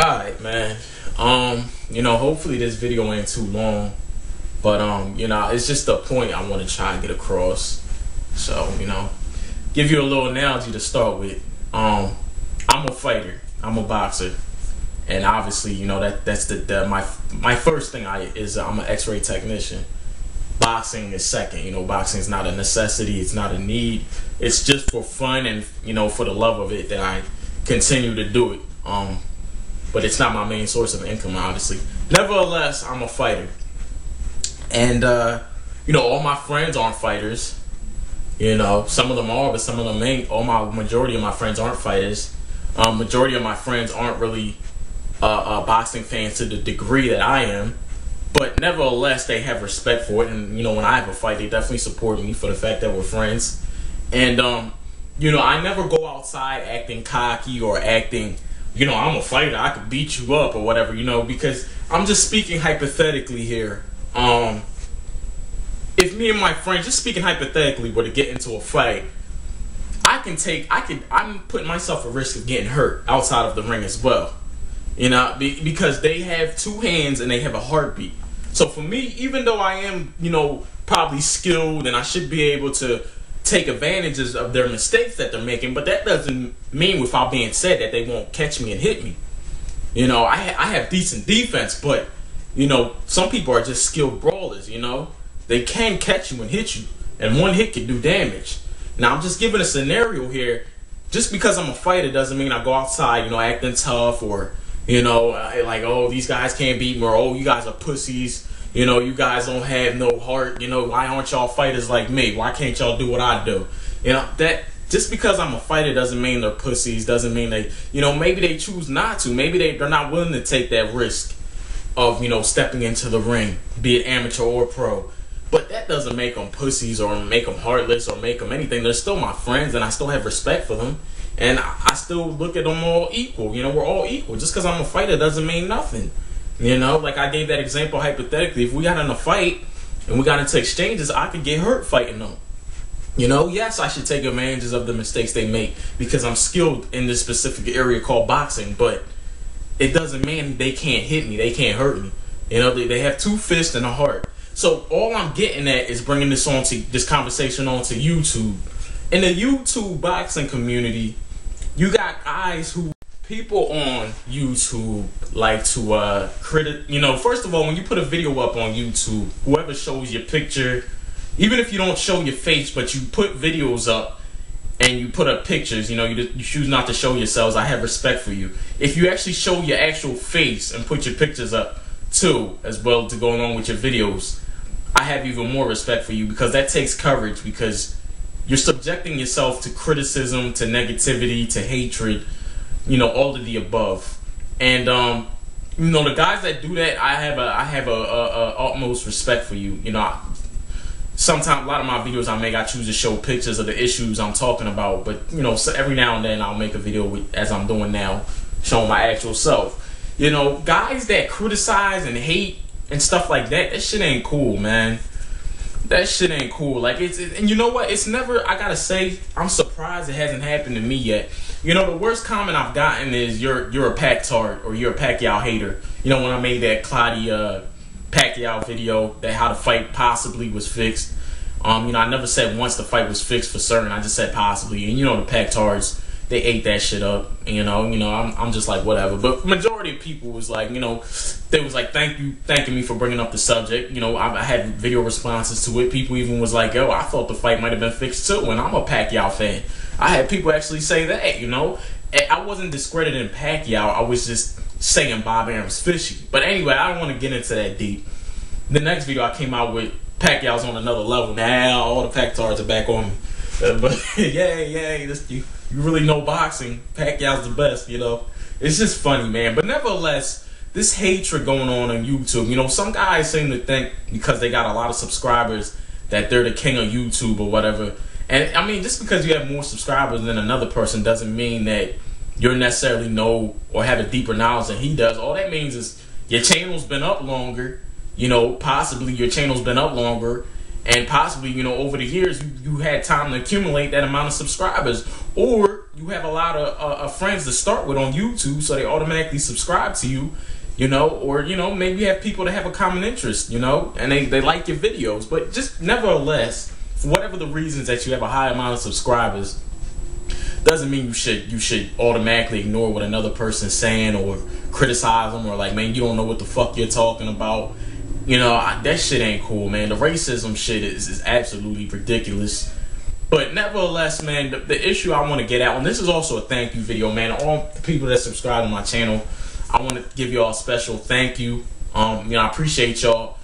Alright, man. Hopefully this video ain't too long. But it's just the point I want to try and get across. So, give you a little analogy to start with. I'm a fighter. I'm a boxer. And obviously, that's my first thing I'm an X-ray technician. Boxing is second. Boxing is not a necessity, it's not a need. It's just for fun and for the love of it that I continue to do it. But it's not my main source of income, obviously. Nevertheless, I'm a fighter. And all my friends aren't fighters. Some of them are, but some of them ain't. Majority of my friends aren't fighters. Majority of my friends aren't really boxing fans to the degree that I am. But nevertheless, they have respect for it. And, when I have a fight, they definitely support me for the fact that we're friends. And, I never go outside acting cocky or acting, I'm a fighter, I could beat you up or whatever, because I'm just speaking hypothetically here. If me and my friends, just speaking hypothetically, were to get into a fight, I'm putting myself at risk of getting hurt outside of the ring as well. Because they have two hands and they have a heartbeat. So for me, even though I am, probably skilled and I should be able to take advantages of their mistakes that they're making, but that doesn't mean, without being said, that they won't catch me and hit me. I have decent defense, but, some people are just skilled brawlers, They can catch you and hit you, and one hit can do damage. Now, I'm just giving a scenario here. Just because I'm a fighter doesn't mean I go outside, acting tough or, like, oh, these guys can't beat me, or, oh, you guys are pussies. You guys don't have no heart. Why aren't y'all fighters like me? Why can't y'all do what I do? That just because I'm a fighter doesn't mean they're pussies. Doesn't mean they, maybe they choose not to. Maybe they're not willing to take that risk of, stepping into the ring, be it amateur or pro. But that doesn't make them pussies or make them heartless or make them anything. They're still my friends, and I still have respect for them. And I still look at them all equal. We're all equal. Just because I'm a fighter doesn't mean nothing. Like I gave that example hypothetically. If we got in a fight and we got into exchanges, I could get hurt fighting them. Yes, I should take advantages of the mistakes they make because I'm skilled in this specific area called boxing. But it doesn't mean they can't hit me. They can't hurt me. They have two fists and a heart. So all I'm getting at is bringing this conversation onto YouTube. In the YouTube boxing community, you got guys people on YouTube like to first of all, when you put a video up on YouTube, whoever shows your picture, even if you don't show your face, but you put videos up and you put up pictures, you choose not to show yourselves, I have respect for you. If you actually show your actual face and put your pictures up too, as well, to go along with your videos, I have even more respect for you, because that takes courage, because you're subjecting yourself to criticism, to negativity, to hatred, all of the above. And the guys that do that, I have a utmost respect for you. Sometimes a lot of my videos I make, I choose to show pictures of the issues I'm talking about, but so every now and then I'll make a video as I'm doing now, showing my actual self. Guys that criticize and hate and stuff like that, that shit ain't cool, man. That shit ain't cool. Like, and you know what? It's never, I gotta say, I'm surprised it hasn't happened to me yet. The worst comment I've gotten is you're a Pac-tard, or you're a Pacquiao hater. When I made that Claudia Pacquiao video, that how the fight possibly was fixed. I never said once the fight was fixed for certain. I just said possibly. And the Pac-tards, they ate that shit up. I'm just like, whatever. But majority of people was like, they was like, thanking me for bringing up the subject. I had video responses to it. People even was like, yo, I thought the fight might have been fixed too, and I'm a Pacquiao fan. I had people actually say that, I wasn't discrediting Pacquiao. I was just saying Bob Arum's fishy. But anyway, I don't want to get into that deep. The next video I came out with, Pacquiao's on another level. Now all the Pac-tards are back on me. But you really know boxing. Pacquiao's the best, It's just funny, man. But nevertheless, this hatred going on YouTube. Some guys seem to think because they got a lot of subscribers that they're the king of YouTube or whatever. And I mean, just because you have more subscribers than another person doesn't mean that you're necessarily know or have a deeper knowledge than he does. All that means is your channel's been up longer. Possibly your channel's been up longer. And possibly, over the years, you had time to accumulate that amount of subscribers. Or you have a lot of friends to start with on YouTube, so they automatically subscribe to you, you know, or, you know, maybe you have people that have a common interest, you know, and they like your videos. But just nevertheless, for whatever the reasons that you have a high amount of subscribers, doesn't mean you should automatically ignore what another person's saying or criticize them, or like, man, you don't know what the fuck you're talking about. You know, that shit ain't cool, man. The racism shit is absolutely ridiculous. But nevertheless, man, the issue I want to get at, and this is also a thank you video, man. All the people that subscribe to my channel, I want to give y'all a special thank you. You know, I appreciate y'all.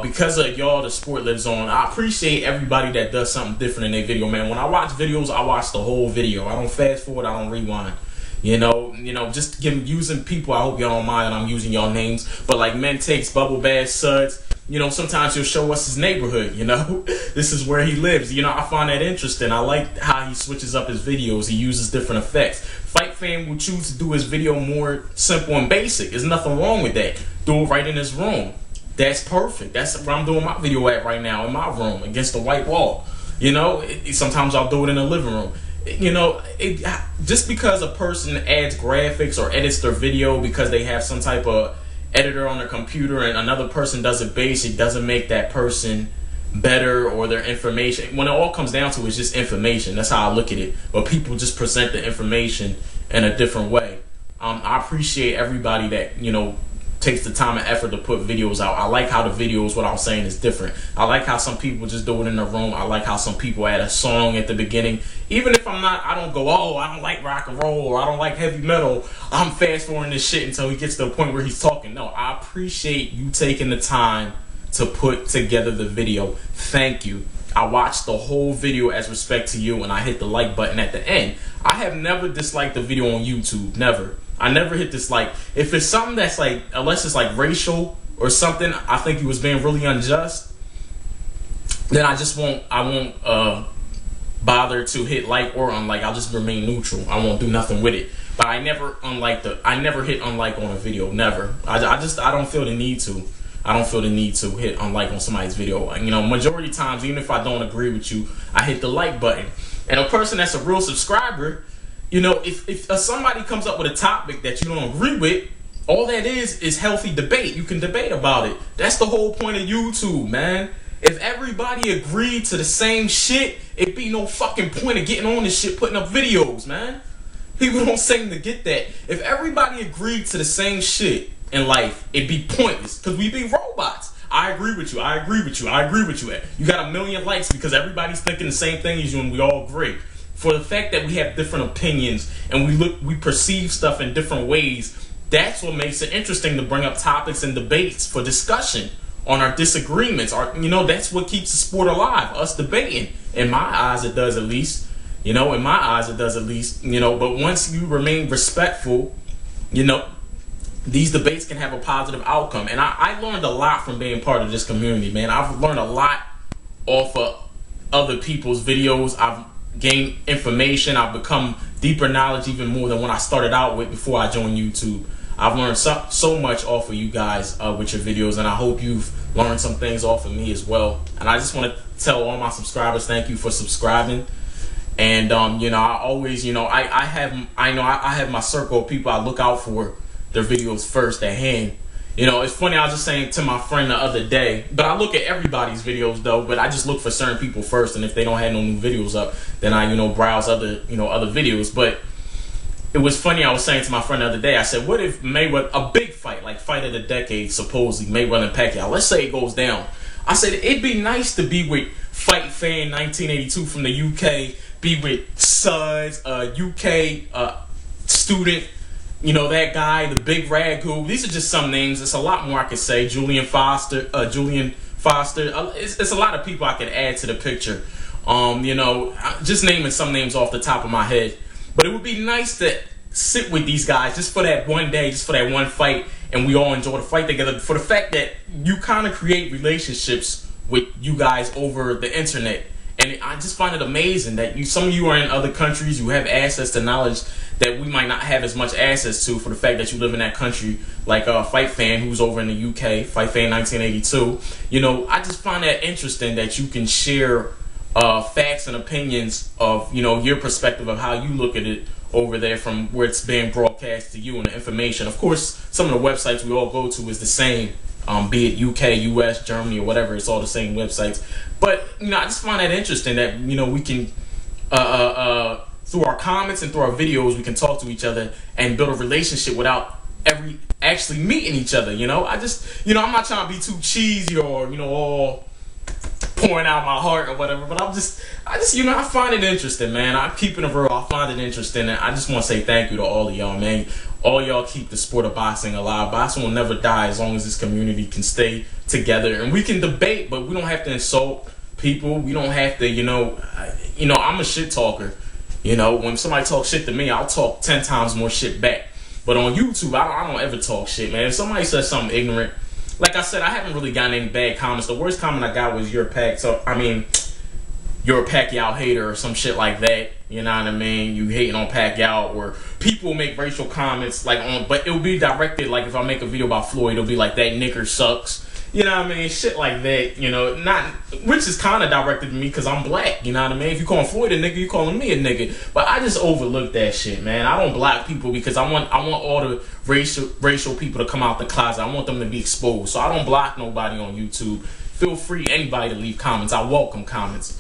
Because of y'all, the sport lives on. I appreciate everybody that does something different in their video, man. When I watch videos, I watch the whole video. I don't fast forward, I don't rewind. You know, just using people. I hope y'all don't mind that I'm using y'all names. But like Men Takes, Bubble Bath, Suds, you know, sometimes he'll show us his neighborhood, you know. This is where he lives. You know, I find that interesting. I like how he switches up his videos. He uses different effects. Fight Fan will choose to do his video more simple and basic. There's nothing wrong with that. Do it right in his room. That's perfect. That's where I'm doing my video at right now, in my room, against the white wall. You know, sometimes I'll do it in the living room. You know, just because a person adds graphics or edits their video because they have some type of editor on their computer and another person does it basic, doesn't make that person better or their information. When it all comes down to it, it's just information. That's how I look at it. But people just present the information in a different way. I appreciate everybody that, you know, takes the time and effort to put videos out. I like how the videos, what I'm saying, is different. I like how some people just do it in their room. I like how some people add a song at the beginning. Even if I don't go, oh, I don't like rock and roll or I don't like heavy metal, I'm fast forwarding this shit until he gets to the point where he's talking. No, I appreciate you taking the time to put together the video. Thank you. I watched the whole video as respect to you, and I hit the like button at the end. I have never disliked a video on YouTube. Never. I never hit dislike. If it's something that's like, unless it's like racial or something, I think he was being really unjust, then I won't bother to hit like or unlike. I'll just remain neutral. I won't do nothing with it. But I never hit unlike on a video. Never. I don't feel the need to. I don't feel the need to hit unlike on somebody's video. You know, majority of times, even if I don't agree with you, I hit the like button. And a person that's a real subscriber, you know, if somebody comes up with a topic that you don't agree with, all that is healthy debate. You can debate about it. That's the whole point of YouTube, man. If everybody agreed to the same shit, it'd be no fucking point of getting on this shit, putting up videos, man. People don't seem to get that. If everybody agreed to the same shit in life, it'd be pointless, because we'd be robots. I agree with you. I agree with you. I agree with you. You got 1 million likes because everybody's thinking the same thing as you and we all agree. For the fact that we have different opinions and we perceive stuff in different ways, that's what makes it interesting to bring up topics and debates for discussion on our disagreements. You know, that's what keeps the sport alive, us debating. In my eyes, it does at least. You know, in my eyes, it does at least. You know, but once you remain respectful, you know, these debates can have a positive outcome. And I learned a lot from being part of this community, man. I've learned a lot off of other people's videos. I've gained information. I've become deeper knowledge even more than when I started out with before I joined YouTube. I've learned so much off of you guys with your videos, and I hope you've learned some things off of me as well. And I just want to tell all my subscribers, thank you for subscribing. And you know, I always, you know, I have my circle of people I look out for their videos first at hand. You know, it's funny, I was just saying to my friend the other day, but I look at everybody's videos though, but I just look for certain people first, and if they don't have no new videos up, then I, you know, browse other videos. But it was funny, I was saying to my friend the other day, I said, what if Mayweather, a big fight, like fight of the decade, supposedly, Mayweather and Pacquiao, let's say it goes down. I said, it'd be nice to be with Fight Fan 1982 from the UK, be with Suds, UK student, you know, that guy, the big Ragu. These are just some names. It's a lot more I could say. Julian Foster. It's a lot of people I could add to the picture. You know, just naming some names off the top of my head. But it would be nice to sit with these guys just for that one day, just for that one fight, and we all enjoy the fight together. For the fact that you kind of create relationships with you guys over the internet. And I just find it amazing that some of you are in other countries, you have access to knowledge that we might not have as much access to, for the fact that you live in that country, like Fight Fan, who's over in the UK, Fight Fan 1982. You know, I just find that interesting that you can share facts and opinions of, you know, your perspective of how you look at it over there from where it's being broadcast to you, and the information. Of course, some of the websites we all go to is the same, be it UK, US, Germany, or whatever. It's all the same websites. But, you know, I just find that interesting that, you know, we can, through our comments and through our videos, we can talk to each other and build a relationship without actually meeting each other. You know, I just, you know, I'm not trying to be too cheesy or, you know, all pouring out my heart or whatever, but I just, you know, I find it interesting, man. I'm keeping it real. I find it interesting, and I just want to say thank you to all of y'all, man. All y'all keep the sport of boxing alive. Boxing will never die as long as this community can stay together, and we can debate, but we don't have to insult people. We don't have to, you know, I'm a shit talker. You know, when somebody talks shit to me, I'll talk 10 times more shit back. But on YouTube, I don't ever talk shit, man. If somebody says something ignorant, like I said, I haven't really gotten any bad comments. The worst comment I got was you're a Pacquiao hater or some shit like that. You know what I mean? You hating on Pacquiao, or people make racial comments like on, but it'll be directed like if I make a video about Floyd, it'll be like that nigger sucks. You know what I mean? Shit like that, you know, which is kind of directed to me because I'm black, you know what I mean? If you calling Floyd a nigga, you calling me a nigga. But I just overlook that shit, man. I don't block people because I want all the racial people to come out the closet. I want them to be exposed. So I don't block nobody on YouTube. Feel free, anybody, to leave comments. I welcome comments.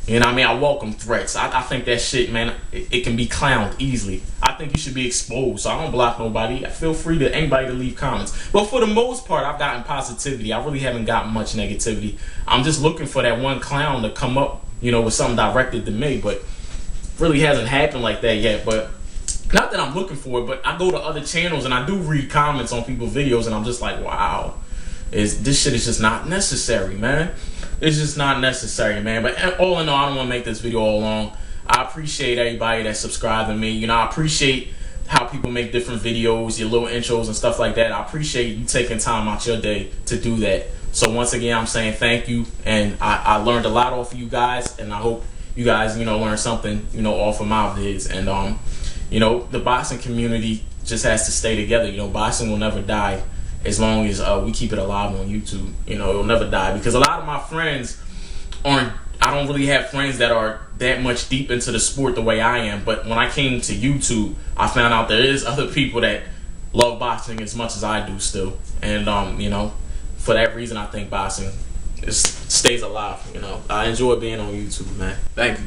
You know what I mean? I welcome threats. I think that shit, man, it can be clowned easily. I think you should be exposed. So I don't block nobody. I feel free to anybody to leave comments. But for the most part, I've gotten positivity. I really haven't gotten much negativity. I'm just looking for that one clown to come up, you know, with something directed to me. But really hasn't happened like that yet. But not that I'm looking for it, but I go to other channels and I do read comments on people's videos, and I'm just like, wow, this shit is just not necessary, man. It's just not necessary, man. But all in all, I don't want to make this video all long. I appreciate everybody that subscribed to me. You know, I appreciate how people make different videos, your little intros and stuff like that. I appreciate you taking time out your day to do that. So once again, I'm saying thank you. And I learned a lot off of you guys. And I hope you guys, you know, learn something, you know, off of my vids. And, you know, the boxing community just has to stay together. You know, boxing will never die as long as we keep it alive on YouTube. You know, it'll never die, because a lot of my friends I don't really have friends that are that much deep into the sport the way I am. But when I came to YouTube, I found out there is other people that love boxing as much as I do still. And, you know, for that reason, I think boxing stays alive. You know, I enjoy being on YouTube, man. Thank you.